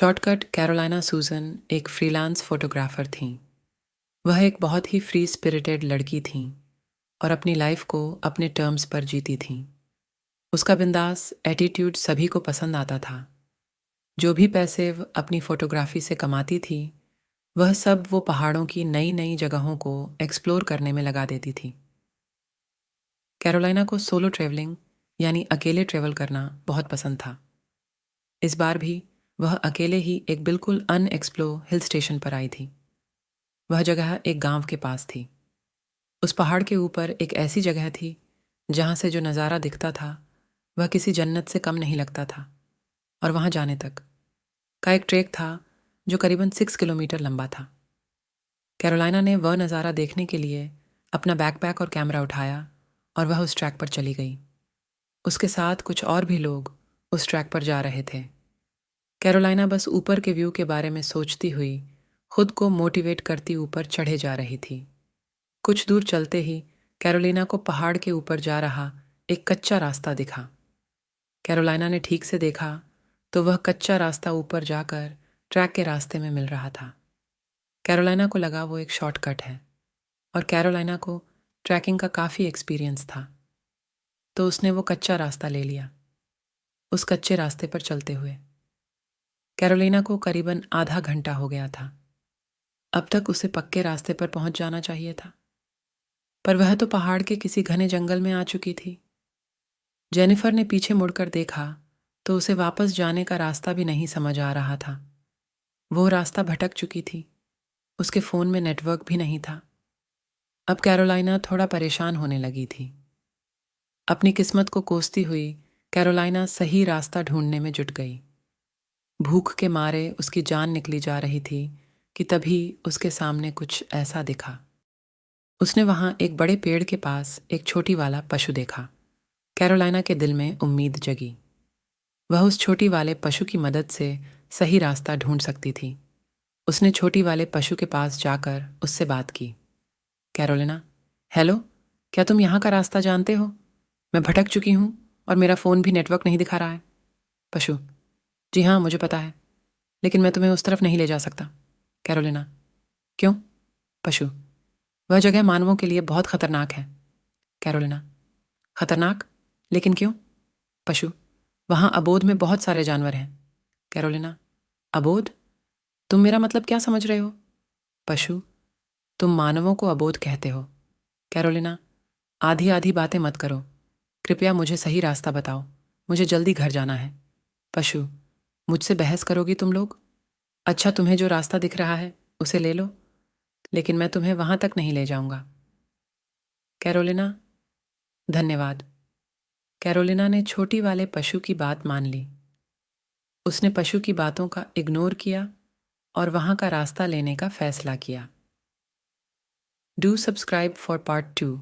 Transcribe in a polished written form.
Shortcut Carolina Susan एक freelance photographer थीं। वह एक बहुत ही फ्री स्पिरिटेड लड़की थीं और अपनी लाइफ को अपने टर्म्स पर जीती थीं। उसका बिंदास एटीट्यूड सभी को पसंद आता था। जो भी पैसे वह अपनी फ़ोटोग्राफ़ी से कमाती थी, वह सब वो पहाड़ों की नई-नई जगहों को एक्सप्लोर करने में लगा देती थी। कैरोलिना को सोलो ट्रैवलिंग यानी अकेले ट्रैवल करना बहुत पसंद था। इस बार भी वह अकेले ही एक बिल्कुल अनएक्सप्लोर हिल स्टेशन पर आई थी। वह जगह एक गांव के पास थी। उस पहाड़ के ऊपर एक ऐसी जगह थी जहां से जो नज़ारा दिखता था वह किसी जन्नत से कम नहीं लगता था। और वहां जाने तक का एक ट्रैक था जो करीबन 6 किलोमीटर लंबा था। कैरोलिना ने वह नज़ारा देखने के लिए अपना बैकपैक और कैमरा उठाया और वह उस ट्रैक पर चली गई। उसके साथ कुछ और भी लोग उस ट्रैक पर जा रहे थे। कैरोलिना बस ऊपर के व्यू के बारे में सोचती हुई खुद को मोटिवेट करती ऊपर चढ़े जा रही थी। कुछ दूर चलते ही कैरोलिना को पहाड़ के ऊपर जा रहा एक कच्चा रास्ता दिखा। कैरोलिना ने ठीक से देखा तो वह कच्चा रास्ता ऊपर जाकर ट्रैक के रास्ते में मिल रहा था। कैरोलिना को लगा वो एक शॉर्टकट है और कैरोलिना को ट्रैकिंग का काफ़ी एक्सपीरियंस था, तो उसने वो कच्चा रास्ता ले लिया। उस कच्चे रास्ते पर चलते हुए कैरोलिना को करीबन आधा घंटा हो गया था। अब तक उसे पक्के रास्ते पर पहुंच जाना चाहिए था, पर वह तो पहाड़ के किसी घने जंगल में आ चुकी थी। जेनिफर ने पीछे मुड़कर देखा तो उसे वापस जाने का रास्ता भी नहीं समझ आ रहा था। वो रास्ता भटक चुकी थी। उसके फ़ोन में नेटवर्क भी नहीं था। अब कैरोलिना थोड़ा परेशान होने लगी थी। अपनी किस्मत को कोसती हुई कैरोलिना सही रास्ता ढूंढने में जुट गई। भूख के मारे उसकी जान निकली जा रही थी कि तभी उसके सामने कुछ ऐसा दिखा। उसने वहां एक बड़े पेड़ के पास एक छोटी वाला पशु देखा। कैरोलिना के दिल में उम्मीद जगी। वह उस छोटी वाले पशु की मदद से सही रास्ता ढूंढ सकती थी। उसने छोटी वाले पशु के पास जाकर उससे बात की। कैरोलिना, हेलो, क्या तुम यहाँ का रास्ता जानते हो? मैं भटक चुकी हूँ और मेरा फ़ोन भी नेटवर्क नहीं दिखा रहा है। पशु, जी हाँ, मुझे पता है, लेकिन मैं तुम्हें उस तरफ नहीं ले जा सकता। कैरोलिना, क्यों? पशु, वह जगह मानवों के लिए बहुत खतरनाक है। कैरोलिना, खतरनाक? लेकिन क्यों? पशु, वहाँ अबोध में बहुत सारे जानवर हैं। कैरोलिना, अबोध? तुम मेरा मतलब क्या समझ रहे हो? पशु, तुम मानवों को अबोध कहते हो। कैरोलिना, आधी आधी बातें मत करो। कृपया मुझे सही रास्ता बताओ। मुझे जल्दी घर जाना है। पशु, मुझसे बहस करोगी तुम लोग? अच्छा, तुम्हें जो रास्ता दिख रहा है उसे ले लो, लेकिन मैं तुम्हें वहां तक नहीं ले जाऊंगा। कैरोलिना, धन्यवाद। कैरोलिना ने छोटी वाले पशु की बात मान ली। उसने पशु की बातों का इग्नोर किया और वहां का रास्ता लेने का फैसला किया। Do subscribe for part 2।